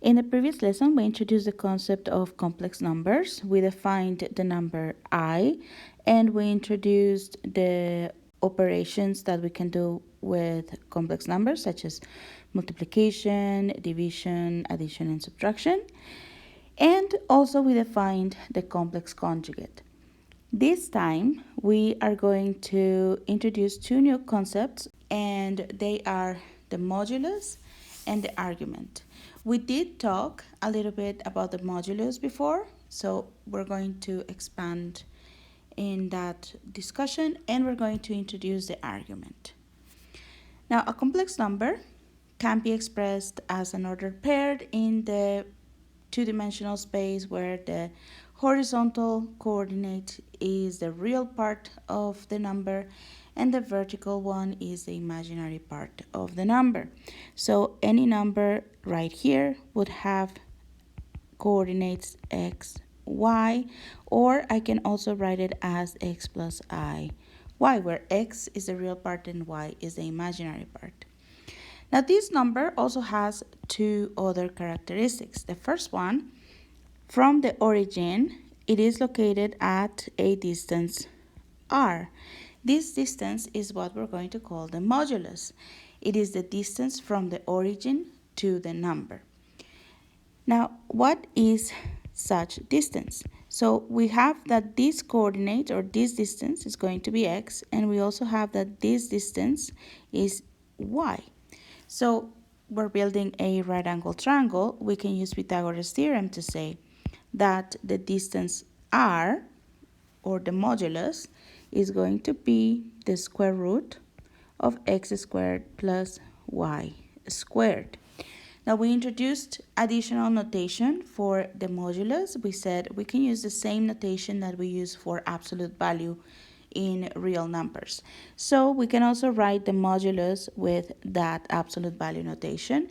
In the previous lesson, we introduced the concept of complex numbers. We defined the number I, and we introduced the operations that we can do with complex numbers, such as multiplication, division, addition, and subtraction. And also we defined the complex conjugate. This time, we are going to introduce two new concepts, and they are the modulus and the argument. We did talk a little bit about the modulus before, so we're going to expand in that discussion, and we're going to introduce the argument. Now, a complex number can be expressed as an ordered pair in the two-dimensional space where the horizontal coordinate is the real part of the number and the vertical one is the imaginary part of the number. So any number right here would have coordinates x, y, or I can also write it as x plus I, y, where x is the real part and y is the imaginary part. Now this number also has two other characteristics. The first one, from the origin, it is located at a distance r. This distance is what we're going to call the modulus. It is the distance from the origin to the number. Now, what is such distance? So we have that this coordinate or this distance is going to be x, and we also have that this distance is y. So we're building a right angle triangle. We can use Pythagoras theorem to say that the distance r, or the modulus, is going to be the square root of x squared plus y squared. Now we introduced additional notation for the modulus. We said we can use the same notation that we use for absolute value in real numbers. So we can also write the modulus with that absolute value notation,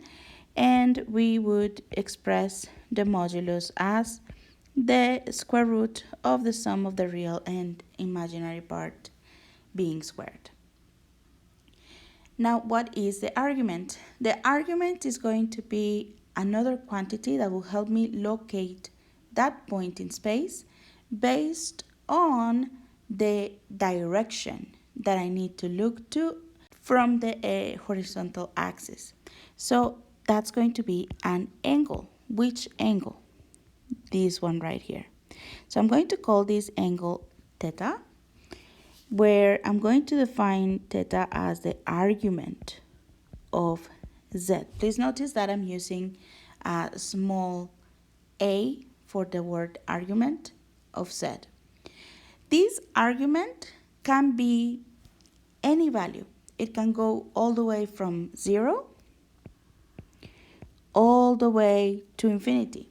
and we would express the modulus as the square root of the sum of the real and imaginary part being squared. Now, what is the argument? The argument is going to be another quantity that will help me locate that point in space based on the direction that I need to look to from the horizontal axis. So that's going to be an angle. Which angle? This one right here. So I'm going to call this angle theta, where I'm going to define theta as the argument of z. Please notice that I'm using a small a for the word argument of z. This argument can be any value. It can go all the way from 0 all the way to infinity.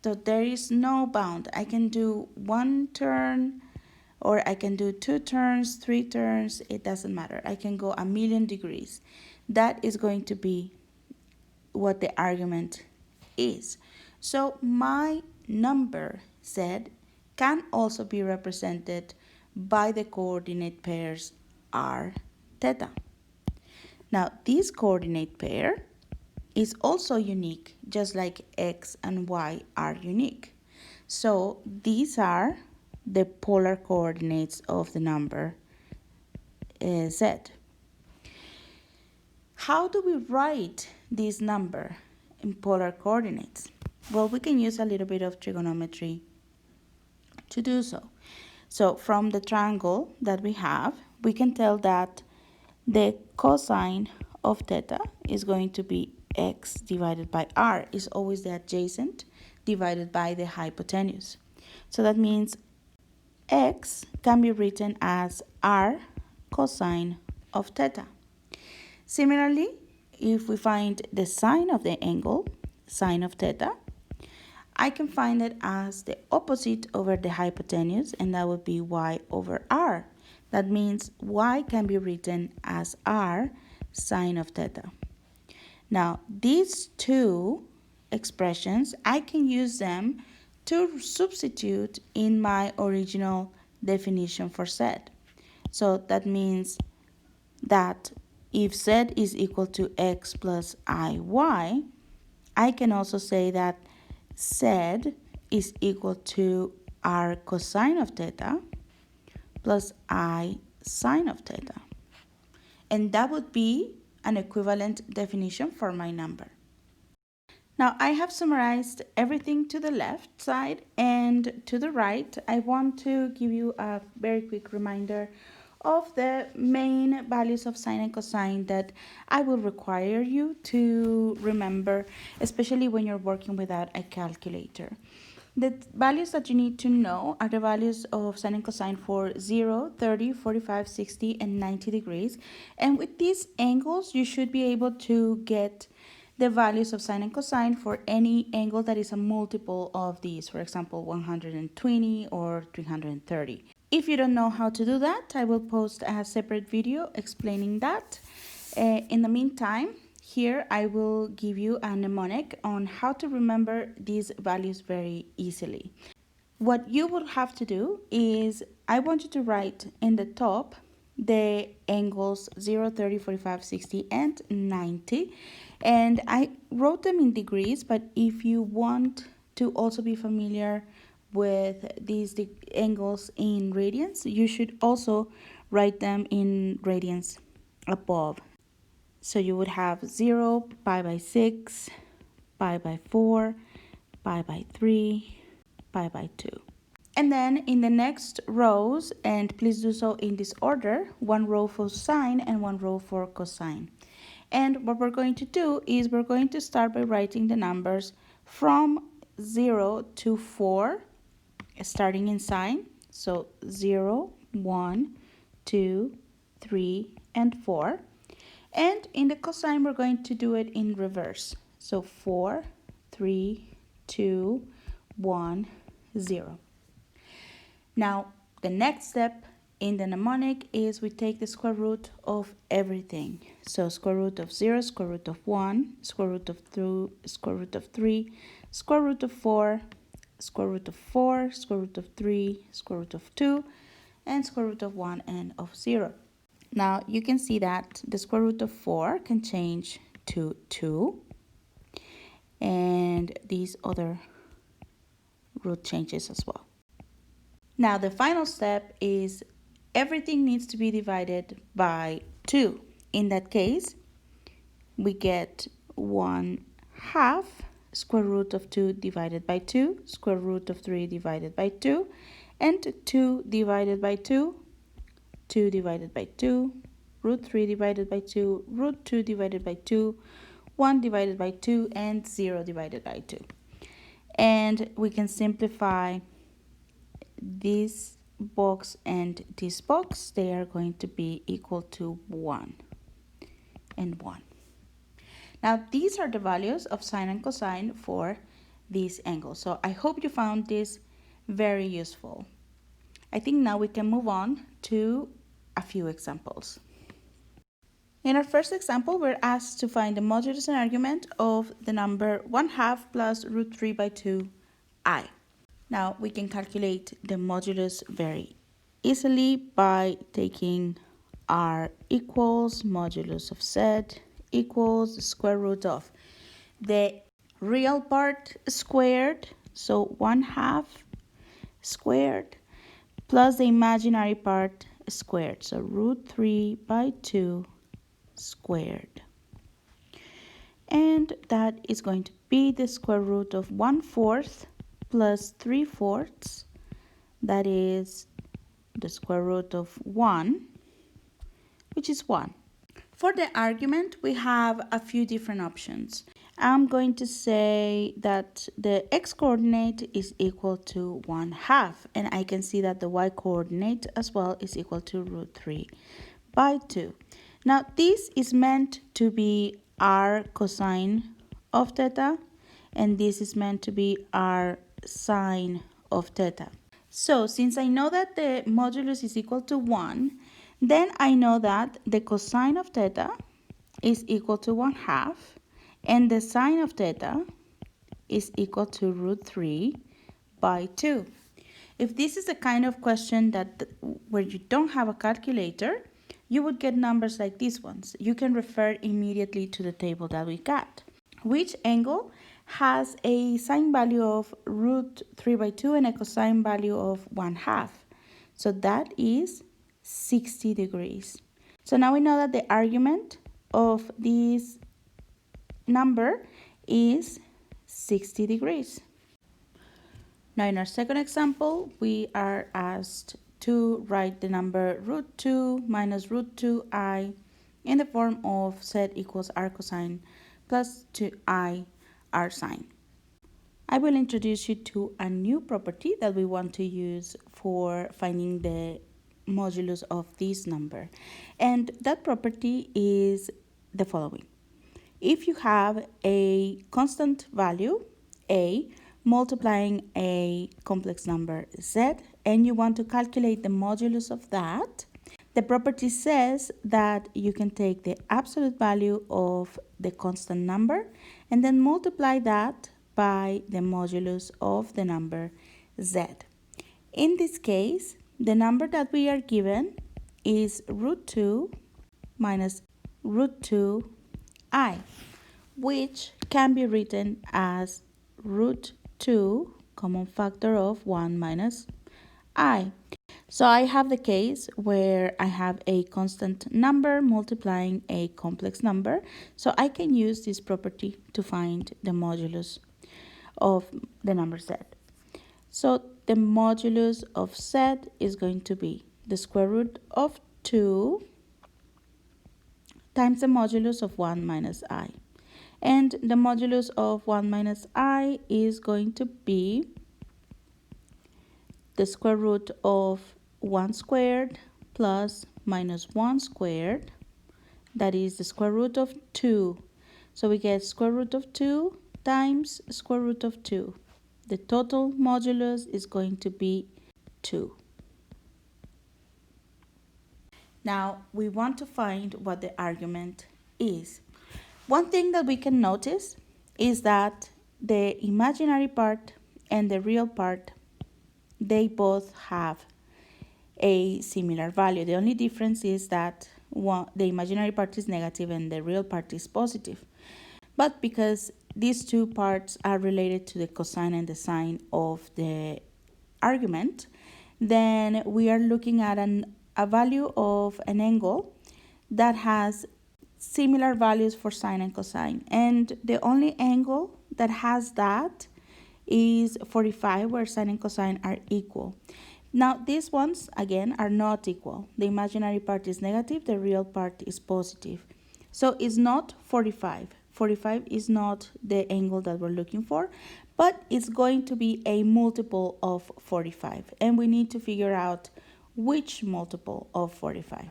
So there is no bound. I can do one turn, or I can do 2 turns, 3 turns, it doesn't matter. I can go a million degrees. That is going to be what the argument is. So my number z can also be represented by the coordinate pairs r, theta. Now this coordinate pair is also unique, just like x and y are unique. So these are the polar coordinates of the number z. How do we write this number in polar coordinates? Well, we can use a little bit of trigonometry to do so. So from the triangle that we have, we can tell that the cosine of theta is going to be x divided by r, is always the adjacent divided by the hypotenuse. So that means x can be written as r cosine of theta. Similarly, if we find the sine of the angle, sine of theta, I can find it as the opposite over the hypotenuse, and that would be y over r. That means y can be written as r sine of theta. Now, these two expressions, I can use them to substitute in my original definition for z. So that means that if z is equal to x plus iy, I can also say that Z is equal to R cosine of theta plus I sine of theta. And that would be an equivalent definition for my number. Now I have summarized everything to the left side, and to the right I want to give you a very quick reminder of the main values of sine and cosine that I will require you to remember, especially when you're working without a calculator. The values that you need to know are the values of sine and cosine for 0, 30, 45, 60, and 90 degrees. And with these angles, you should be able to get the values of sine and cosine for any angle that is a multiple of these, for example, 120 or 330. If you don't know how to do that, I will post a separate video explaining that. In the meantime, here I will give you a mnemonic on how to remember these values very easily. What you will have to do is, I want you to write in the top the angles 0, 30, 45, 60, and 90. And I wrote them in degrees, but if you want to also be familiar with these angles in radians, you should also write them in radians above. So you would have 0, pi by 6, pi by 4, pi by 3, pi by 2. And then in the next rows, and please do so in this order, one row for sine and one row for cosine. And what we're going to do is we're going to start by writing the numbers from 0 to 4, starting in sine. So 0, 1, 2, 3, and 4. And in the cosine, we're going to do it in reverse. So 4, 3, 2, 1, 0. Now, the next step in the mnemonic is we take the square root of everything. So square root of 0, square root of 1, square root of 2, square root of 3, square root of 4, square root of 4, square root of 3, square root of 2, and square root of 1 and of 0. Now you can see that the square root of 4 can change to 2, and these other root changes as well. Now the final step is everything needs to be divided by 2. In that case, we get 1/2 square root of 2 divided by 2, square root of 3 divided by 2, and 2 divided by 2, 2 divided by 2, root 3 divided by 2, root 2 divided by 2, 1 divided by 2, and 0 divided by 2. And we can simplify this box and this box. They are going to be equal to 1 and 1. Now these are the values of sine and cosine for these angles. So I hope you found this very useful. I think now we can move on to a few examples. In our first example, we're asked to find the modulus and argument of the number 1/2 plus root 3 by 2 I. Now we can calculate the modulus very easily by taking R equals modulus of Z equals the square root of the real part squared, so 1/2 squared, plus the imaginary part squared, so root 3 by 2 squared. And that is going to be the square root of 1/4 plus 3/4, that is the square root of 1, which is 1. For the argument, we have a few different options. I'm going to say that the x-coordinate is equal to 1/2, and I can see that the y-coordinate as well is equal to root 3 by 2. Now, this is meant to be r cosine of theta, and this is meant to be r sine of theta. So, since I know that the modulus is equal to 1, then I know that the cosine of theta is equal to 1/2, and the sine of theta is equal to root 3 by 2. If this is the kind of question that where you don't have a calculator, you would get numbers like these ones. You can refer immediately to the table that we got. Which angle has a sine value of root 3 by 2 and a cosine value of 1/2? So that is 60 degrees. So now we know that the argument of this number is 60 degrees. Now in our second example, we are asked to write the number root 2 minus root 2i in the form of z equals r cosine plus 2i r sine. I will introduce you to a new property that we want to use for finding the modulus of this number. And that property is the following. If you have a constant value, a, multiplying a complex number, z, and you want to calculate the modulus of that, the property says that you can take the absolute value of the constant number and then multiply that by the modulus of the number z. In this case, the number that we are given is root 2 minus root 2i, which can be written as root 2 common factor of 1 minus I. So I have the case where I have a constant number multiplying a complex number. So I can use this property to find the modulus of the number z. So the modulus of z is going to be the square root of 2 times the modulus of 1 minus I. And the modulus of 1 minus I is going to be the square root of 1 squared plus minus 1 squared, that is the square root of 2. So we get square root of 2 times square root of 2. The total modulus is going to be 2. Now we want to find what the argument is. One thing that we can notice is that the imaginary part and the real part, they both have a similar value. The only difference is that the imaginary part is negative and the real part is positive. But because these two parts are related to the cosine and the sine of the argument, then we are looking at a value of an angle that has similar values for sine and cosine. And the only angle that has that is 45, where sine and cosine are equal. Now, these ones, again, are not equal. The imaginary part is negative, the real part is positive. So it's not 45. 45 is not the angle that we're looking for, but it's going to be a multiple of 45. And we need to figure out which multiple of 45.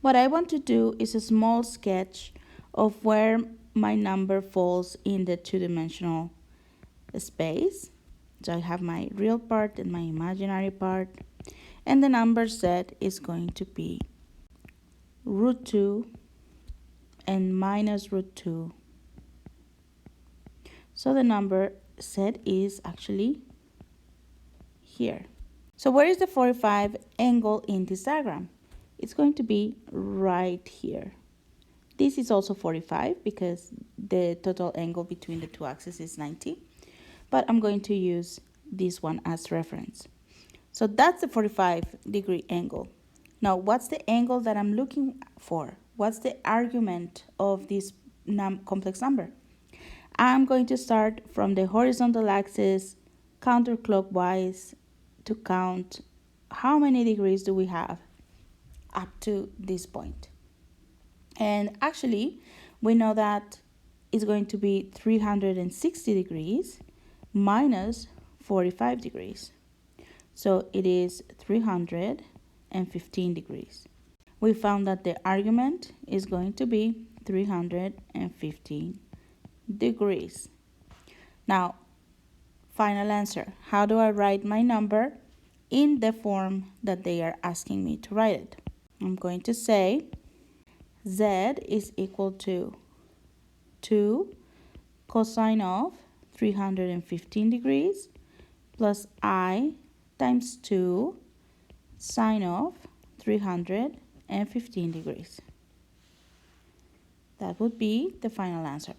What I want to do is a small sketch of where my number falls in the two-dimensional space. So I have my real part and my imaginary part. And the number z is going to be root 2 and minus root 2. So the number z is actually here. So where is the 45 angle in this diagram? It's going to be right here. This is also 45 because the total angle between the two axes is 90. But I'm going to use this one as reference. So that's the 45-degree angle. Now, what's the angle that I'm looking for? What's the argument of this complex number? I'm going to start from the horizontal axis counterclockwise to count how many degrees do we have up to this point. And actually, we know that it's going to be 360 degrees minus 45 degrees. So it is 315 degrees. We found that the argument is going to be 315 degrees. Now, final answer. How do I write my number in the form that they are asking me to write it? I'm going to say z is equal to 2 cosine of 315 degrees plus I times 2 sine of 315 degrees. That would be the final answer.